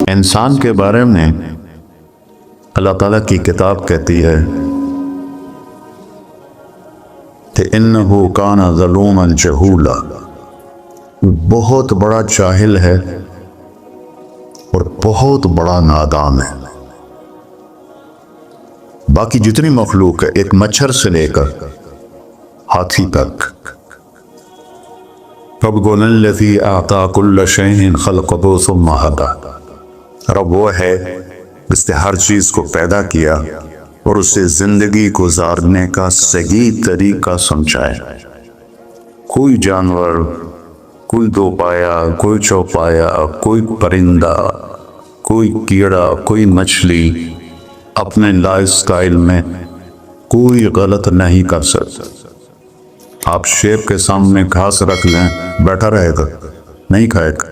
انسان کے بارے میں اللہ تعالیٰ کی کتاب کہتی ہے کہ انہو کان ظلوما جہولا، بہت بڑا جاہل ہے اور بہت بڑا نادان ہے۔ باقی جتنی مخلوق ہے، ایک مچھر سے لے کر ہاتھی تک، ربنا الذی اعطی کل شیء خلقہ ثم ہدی، رب وہ ہے جس نے ہر چیز کو پیدا کیا اور اسے زندگی گزارنے کا صحیح طریقہ سمجھایا۔ کوئی جانور، کوئی دو پایا، کوئی چوپایا، کوئی پرندہ، کوئی کیڑا، کوئی مچھلی اپنے لائف سٹائل میں کوئی غلط نہیں کر سکتا۔ آپ شیب کے سامنے گھاس رکھ لیں، بیٹھا رہے گا، نہیں کھائے گا۔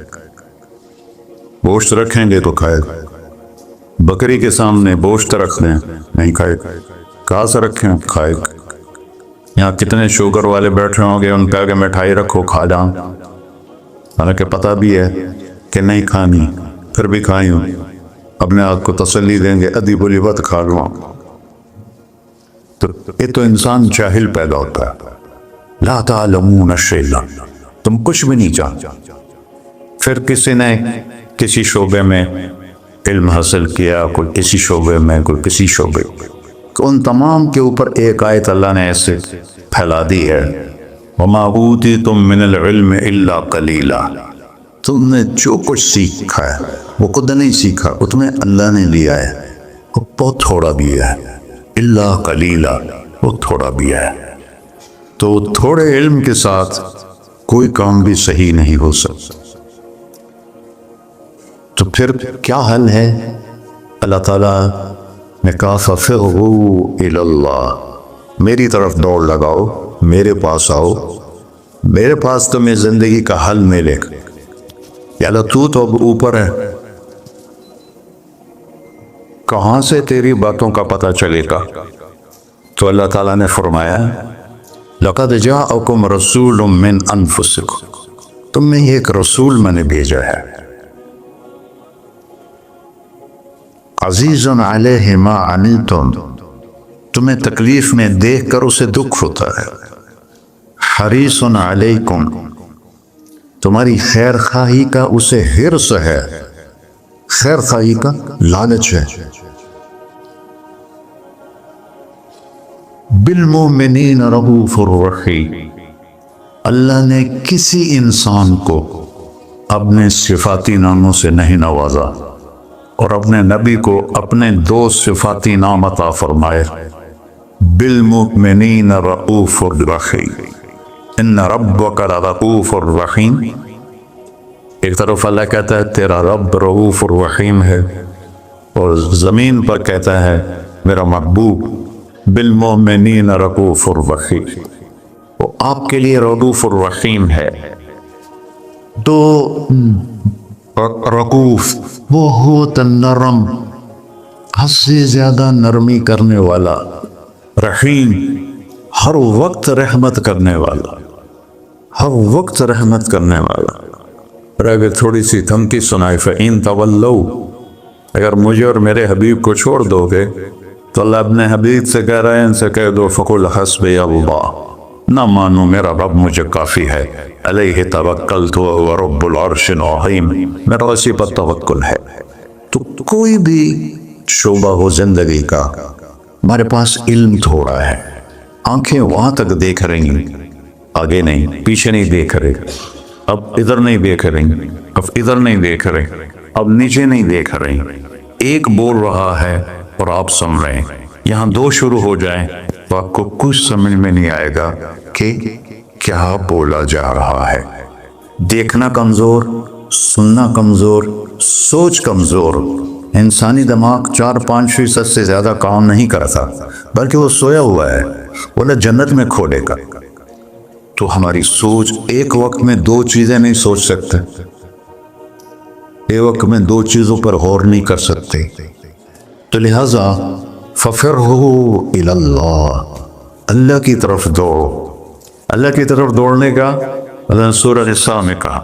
گوشت رکھیں گے تو کھائے گا۔ بکری کے سامنے گوشت رکھ دیں، نہیں کھائے گا۔ گھاس رکھیں، کھائے گا۔ یہاں کتنے شوگر والے بیٹھے ہوں گے، ان پہ آگے مٹھائی رکھو، کھا جاؤں، حالانکہ پتہ بھی ہے کہ نہیں کھانی، پھر بھی کھائی ہوں، اپنے آپ کو تسلی دیں گے ادھی بلی بات کھا لوں۔ تو یہ تو انسان جاہل پیدا ہوتا ہے۔ لا تعلمون شیئا، تم کچھ بھی نہیں جانتے۔ پھر کسی نے کسی شعبے میں علم حاصل کیا، کوئی کسی شعبے میں، کوئی کسی شعبے میں، تو ان تمام کے اوپر ایک آیت اللہ نے ایسے پھیلا دی ہے، وَمَا أُوتِيتُم مِّنَ الْعِلْمِ إِلَّا قَلِيلًا، تم نے جو کچھ سیکھا ہے وہ خود نہیں سیکھا، وہ تمہیں اللہ نے دیا ہے، وہ بہت تھوڑا بھی ہے، إِلَّا قَلِيلًا، وہ تھوڑا بھی ہے۔ تو تھوڑے علم کے ساتھ کوئی کام بھی صحیح نہیں ہو سکتا۔ تو پھر کیا حل ہے؟ اللہ تعالیٰ نے کہا فَفِرُّوا إِلَى اللَّهِ، میری طرف دوڑ لگاؤ، میرے پاس آؤ، میرے پاس تمہیں زندگی کا حل ملے گا۔ یا اللہ تو اب اوپر ہے، کہاں سے تیری باتوں کا پتہ چلے گا؟ تو اللہ تعالیٰ نے فرمایا لَقَدْ جَاءَكُمْ رَسُولٌ مِّنْ أَنفُسِكُمْ، تم میں ایک رسول میں نے بھیجا ہے، عزیز علیہ ما عنتم، تمہیں تکلیف میں دیکھ کر اسے دکھ ہوتا ہے، حریص علیکم، تمہاری خیر خواہی کا اسے حرص ہے، خیر خواہی کا لالچ ہے، بالمؤمنین رؤوف الرحیم، اللہ نے کسی انسان کو اپنے صفاتی ناموں سے نہیں نوازا اور اپنے نبی کو اپنے دو صفاتی نام عطا فرمائے، بالمؤمنین رؤوف الرحیم، ان ربک لرؤوف الرحیم۔ ایک طرف اللہ کہتا ہے تیرا رب رؤوف الرحیم ہے، اور زمین پر کہتا ہے میرا محبوب بالمؤمنین رؤوف الرحیم، وہ آپ کے لیے رؤوف الرحیم ہے۔ تو رؤوف بہت نرم، حد سے زیادہ نرمی کرنے والا، رحیم ہر وقت رحمت کرنے والا، ہر وقت رحمت کرنے والا۔ اور اگر تھوڑی سی دھمکی سنائے فَإِن تَوَلَّوْا، اگر مجھے اور میرے حبیب کو چھوڑ دو گے تو اللہ اپنے حبیب سے کہہ رہے ہیں ان سے کہہ دو فَقُلْ حَسْبِيَ اللَّهُ، نہ مانو میرا رب مجھے کافی ہے، علیہ توکلت وہو رب العرش العظیم، میرا اسی پر توکل ہے۔ تو کوئی بھی شعبہ ہو زندگی کا، ہمارے پاس علم تھوڑا ہے، آنکھیں وہاں تک دیکھ رہی ہیں، آگے نہیں، پیچھے نہیں دیکھ رہے، اب ادھر نہیں دیکھ رہی، اب ادھر نہیں دیکھ رہے، اب نیچے نہیں دیکھ رہی، ایک بول رہا ہے اور آپ سن رہے ہیں، یہاں دو شروع ہو جائیں تو آپ کو کچھ سمجھ میں نہیں آئے گا کہ کیا بولا جا رہا ہے۔ دیکھنا کمزور، سننا کمزور، سوچ کمزور، انسانی دماغ 4-5% سے زیادہ کام نہیں کرتا، بلکہ وہ سویا ہوا ہے، وہ جنت میں کھولے گا۔ تو ہماری سوچ ایک وقت میں دو چیزیں نہیں سوچ سکتے، ایک وقت میں دو چیزوں پر غور نہیں کر سکتے، تو لہذا فَفِرُّوا إِلَى اللَّهِ، اللہ کی طرف دوڑو۔ اللہ کی طرف دوڑنے کا اللہ نے سورہ نساء میں کہا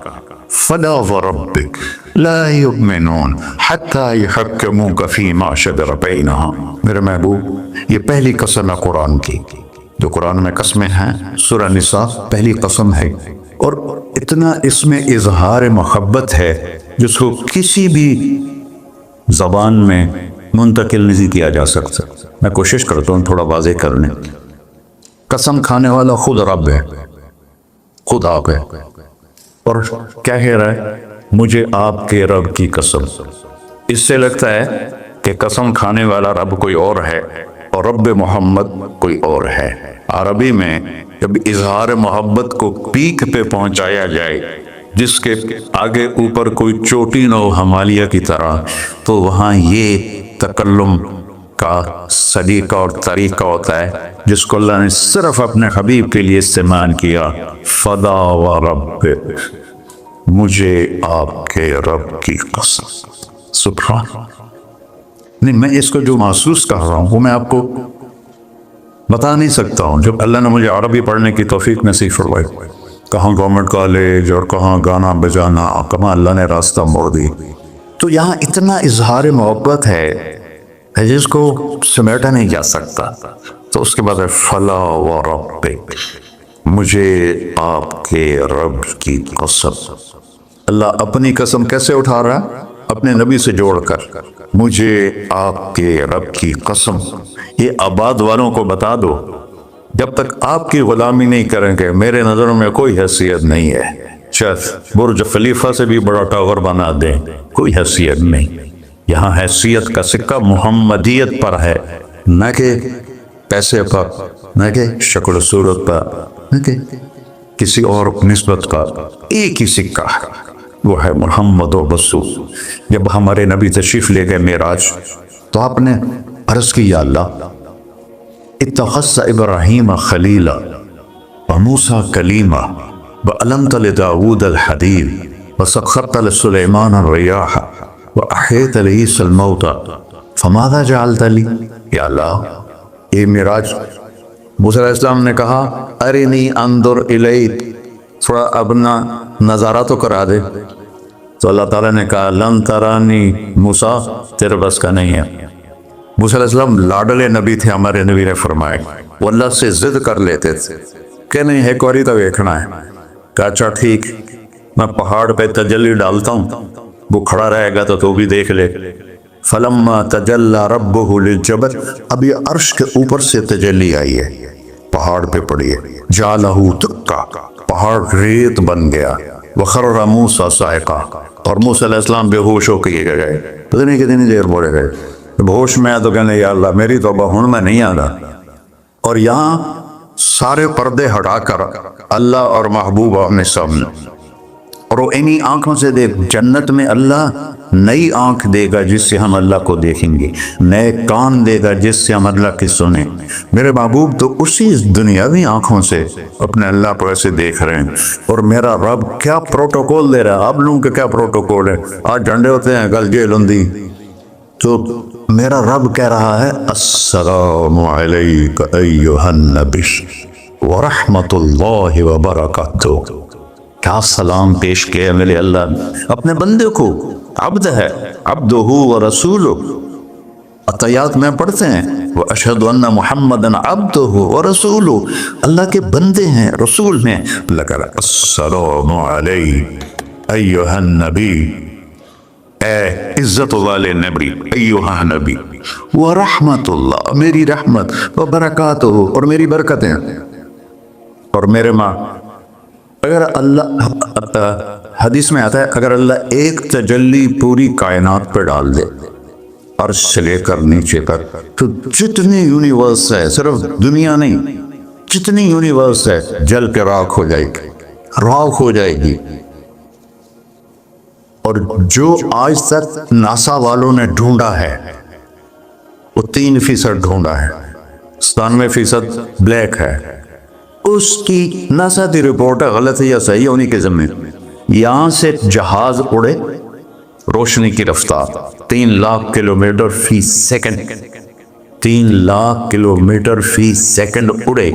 فَلَا وَرَبِّكَ، لا یؤمنون حتی یحکموک فیما شجر بینہم۔ میرے محبوب، یہ پہلی قسم ہے قرآن کی، جو قرآن میں قسمیں ہیں، سورہ نساء پہلی قسم ہے، اور اتنا اس میں اظہار محبت ہے جس کو کسی بھی زبان میں منتقل نہیں کیا جا سکتا۔ میں کوشش کرتا ہوں تھوڑا واضح کرنے۔ قسم کھانے والا خود رب ہے، خود آپ ہے، اور کیا کہہ رہا ہے؟ مجھے آپ کے رب کی قسم۔ اس سے لگتا ہے کہ قسم کھانے والا رب کوئی اور ہے اور رب محمد کوئی اور ہے۔ عربی میں جب اظہار محبت کو پیک پہ پہنچایا جائے، جس کے آگے اوپر کوئی چوٹی نہ ہو ہمالیہ کی طرح، تو وہاں یہ تکلم کا سلیقہ اور طریقہ ہوتا ہے جس کو اللہ نے صرف اپنے حبیب کے لیے استعمال کیا۔ فدا و رب، مجھے آپ کے رب کی قسم۔ سبحان، نہیں، میں اس کو جو محسوس کر رہا ہوں وہ میں آپ کو بتا نہیں سکتا ہوں۔ جب اللہ نے مجھے عربی پڑھنے کی توفیق نصیب فرمائی، کہاں گورنمنٹ کالج اور کہاں گانا بجانا، کہاں اللہ نے راستہ موڑ دی، تو یہاں اتنا اظہار محبت ہے جس کو سمیٹا نہیں جا سکتا۔ تو اس کے بعد ہے فلا و ربک، مجھے آپ کے رب کی قسم۔ اللہ اپنی قسم کیسے اٹھا رہا ہے؟ اپنے نبی سے جوڑ کر، مجھے آپ کے رب کی قسم۔ یہ آباد والوں کو بتا دو، جب تک آپ کی غلامی نہیں کریں گے میرے نظروں میں کوئی حیثیت نہیں ہے۔ شاید برج خلیفہ سے بھی بڑا ٹاور بنا دیں، کوئی حیثیت نہیں۔ یہاں حیثیت کا سکہ محمدیت پر ہے، نہ کہ پیسے پر، نہ کہ شکل و صورت پر، نہ کہ کسی اور نسبت کا۔ ایک ہی سکہ ہے، وہ ہے محمد و رسول۔ جب ہمارے نبی تشریف لے گئے معراج، تو آپ نے عرض کی، یا اللہ، اتخذت ابراہیم خلیلا وموسیٰ کلیما وعلمت لداود الحدید وسخرت لسلیمان الریاح وأحیت لعیسی الموتى فماذا جعلت لی۔ یا اللہ، یہ معراج موسیٰ علیہ السلام نے کہا، ارنی انظر الیک، تھوڑا اپنا نظارہ تو کرا دے۔ تو اللہ تعالیٰ نے کہا، لن ترانی موسیٰ، تیرے بس کا نہیں ہے۔ موسیٰ علیہ السلام لاڈلے نبی تھے، ہمارے نبی نے فرمائے، وہ اللہ سے ضد کر لیتے تھے کہ نہیں، ایک باری تو دیکھنا ہے۔ کہا اچھا ٹھیک، میں پہاڑ پہ تجلی ڈالتا ہوں، وہ کھڑا رہے گا تو تو بھی دیکھ لے۔ فلما تجلی ربہ للجبل، اب یہ عرش کے اوپر سے تجلی آئی ہے، پہاڑ پہ پڑی ہے، جعلہ دکا، پہاڑ ریت بن گیا، وخر موسیٰ صاعقہ، اور موسیٰ علیہ السلام بے ہوش ہو کے گئے۔ پتہ نہیں کتنی دیر پڑے گئے، ہوش میں آیا تو کہنے، یا اللہ میری توبہ ہن میں نہیں آنا۔ اور یہاں سارے پردے ہٹا کر اللہ اور محبوب اپنے سامنے، اور وہ انہی آنکھوں سے دیکھ۔ جنت میں اللہ نئی آنکھ دے گا جس سے ہم اللہ کو دیکھیں گے، نئے کان دے گا جس سے ہم اللہ کی سنیں۔ میرے محبوب تو اسی دنیاوی آنکھوں سے اپنے اللہ کو ایسے دیکھ رہے ہیں۔ اور میرا رب کیا پروٹوکول دے رہا ہے، آپ لوگوں کے کیا پروٹوکول ہے؟ آج جھنڈے ہوتے ہیں، کل جیل ہوندی، تو میرا رب کہہ رہا ہے، السلام علیک ایھا النبی ورحمۃ اللہ وبرکاتہ۔ کیا سلام پیش کیا میرے اللہ نے اپنے بندے کو۔ عبد ہے، عبدہ ورسولہ، عطیات میں پڑھتے ہیں، واشہد ان محمدًا عبدہ ورسولہ، اللہ کے بندے ہیں، رسول ہیں۔ اللہ کہہ رہا ہے، السلام علیک ایھا النبی، اے عزت والے نبی، ایھا نبی، ورحمۃ اللہ، میری رحمت، وبرکاتہ، اور میری برکتیں، اور میرے ماں۔ اگر اللہ، حدیث میں آتا ہے، اگر اللہ ایک تجلی پوری کائنات پہ ڈال دے، عرش سے لے کر نیچے تک، تو جتنی یونیورس ہے، صرف دنیا نہیں، جتنی یونیورس ہے جل کے راکھ ہو جائے گی، راکھ ہو جائے گی۔ اور جو آج تک ناسا والوں نے ڈھونڈا ہے، وہ 3% ڈھونڈا ہے، 97% بلیک ہے۔ اس کی ناسا کی رپورٹ ہے، غلط ہے یا صحیح ہونی کے ذمہ۔ یہاں سے جہاز اڑے روشنی کی رفتار 3 لاکھ کلومیٹر فی سیکنڈ، 3 لاکھ کلومیٹر فی سیکنڈ اڑے،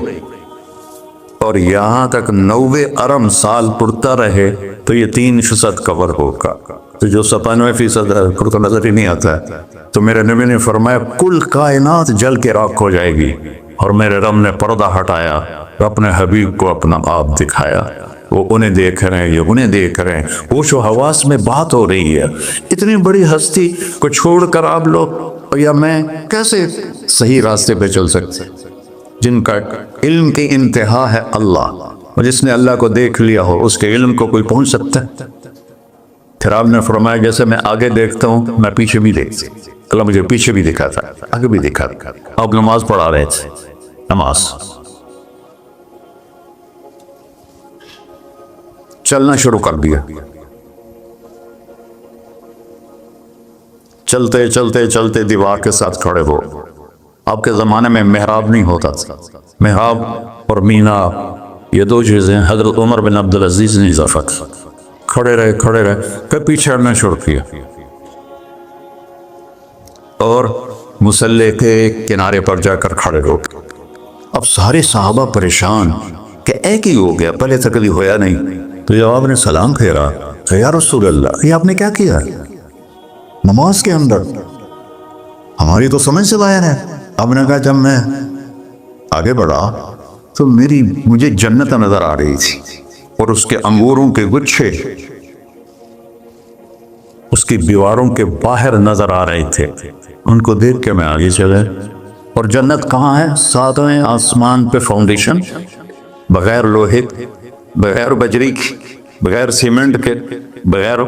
اور یہاں تک 90 ارم سال پڑتا رہے تو یہ 3% کور ہوگا، تو جو 97% ہے پھر تو نظر ہی نہیں آتا ہے۔ تو میرے نبی نے فرمایا کل کائنات جل کے راکھ ہو جائے گی، اور میرے رب نے پردہ ہٹایا، اپنے حبیب کو اپنا آپ دکھایا، وہ انہیں دیکھ رہے ہیں، یہ انہیں دیکھ رہے ہیں، وہ جو حواس میں بات ہو رہی ہے، اتنی بڑی ہستی کو چھوڑ کر آپ لوگ یا میں کیسے صحیح راستے پہ چل سکتے، جن کا علم کی انتہا ہے اللہ، اور جس نے اللہ کو دیکھ لیا ہو اس کے علم کو کوئی پہنچ سکتا ہے؟ پھر آپ نے فرمایا جیسے میں آگے دیکھتا ہوں میں پیچھے بھی دیکھتا ہوں، اللہ مجھے پیچھے بھی دکھا تھا، آگے بھی دکھا تھا۔ آپ نماز پڑھا رہے تھے، نماز چلنا شروع کر دیا، چلتے چلتے چلتے دیوار کے ساتھ کھڑے ہو۔ آپ کے زمانے میں محراب نہیں ہوتا تھا، محراب اور مینار یہ دو چیزیں حضرت عمر بن عبدالعزیز نے اضافہ کیا۔ کھڑے رہے پھر پیچھے ہٹنا شروع کیا اور مصلی کے کنارے پر جا کر کھڑے ہو گئے۔ اب سارے صحابہ پریشان کہ ایک ہی ہو گیا، پہلے سے کبھی ہویا نہیں۔ تو جب آپ نے سلام پھیرا کہ یا رسول اللہ یہ آپ نے کیا کیا نماز کے اندر؟ ہماری تو سمجھ سے باہر ہے۔ آپ نے کہا جب میں آگے بڑھا تو مجھے جنت نظر آ رہی تھی، اور اس کے انگوروں کے گچھے اس کی دیواروں کے باہر نظر آ رہے تھے، ان کو دیکھ کے میں آگے چلا۔ اور جنت کہاں ہے؟ 7ویں آسمان پہ فاؤنڈیشن، بغیر لوہے، بغیر بجری کی، بغیر سیمنٹ کے، بغیر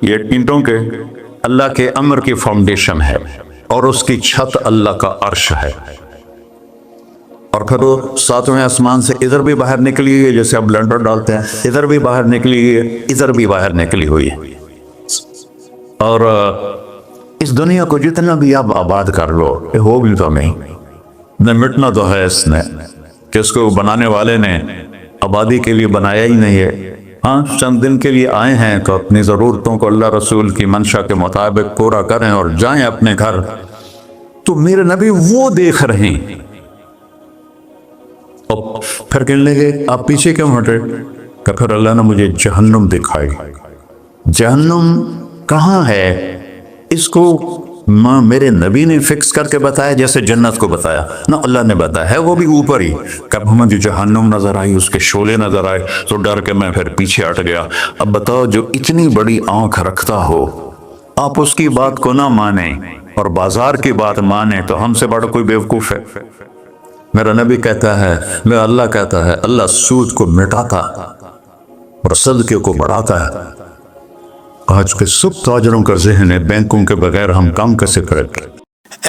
یہ اینٹوں کے، اللہ کے امر کی فاؤنڈیشن ہے، اور اس کی چھت اللہ کا عرش ہے۔ اور پھر وہ 7ویں آسمان سے ادھر بھی باہر نکلی ہوئی ہے، جیسے اب لینڈر ڈالتے ہیں، ادھر بھی باہر نکلی ہوئی ہے، ادھر بھی باہر نکلی ہوئی ہے۔ اور اس دنیا کو جتنا بھی آپ آباد کر لو یہ ہو بھی تو نہیں، نہ مٹنا تو ہے اس نے، کہ اس کو بنانے والے نے آبادی کے لیے بنایا ہی نہیں ہے۔ ہاں چند دن کے لیے آئے ہیں تو اپنی ضرورتوں کو اللہ رسول کی منشا کے مطابق پورا کریں اور جائیں اپنے گھر۔ تو میرے نبی وہ دیکھ رہے ہیں، اور پھر کہنے لگے آپ پیچھے کیوں ہٹے؟ کہ پھر اللہ نے مجھے جہنم دکھائی۔ جہنم کہاں ہے اس کو میرے نبی نے فکس کر کے بتایا جیسے جنت کو بتایا؟ نہ اللہ نے بتایا ہے، وہ بھی اوپر ہی۔ کب مجھے جہنم نظر آئی، اس کے شعلے نظر آئے تو ڈر کے میں پھر پیچھے ہٹ گیا۔ اب بتاؤ جو اتنی بڑی آنکھ رکھتا ہو آپ اس کی بات کو نہ مانیں اور بازار کی بات مانیں تو ہم سے بڑا کوئی بیوقوف ہے؟ میرا نبی کہتا ہے، میرا اللہ کہتا ہے، اللہ سود کو مٹاتا اور صدقے کو بڑھاتا ہے۔ آج کے سب تاجروں کا ذہن ہے بینکوں کے بغیر ہم کام کیسے کریں۔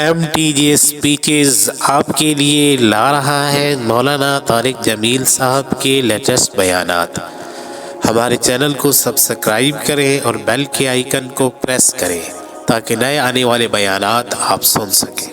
MTJ اسپیچز آپ کے لیے لا رہا ہے مولانا طارق جمیل صاحب کے لیٹسٹ بیانات۔ ہمارے چینل کو سبسکرائب کریں اور بیل کے آئیکن کو پریس کریں تاکہ نئے آنے والے بیانات آپ سن سکیں۔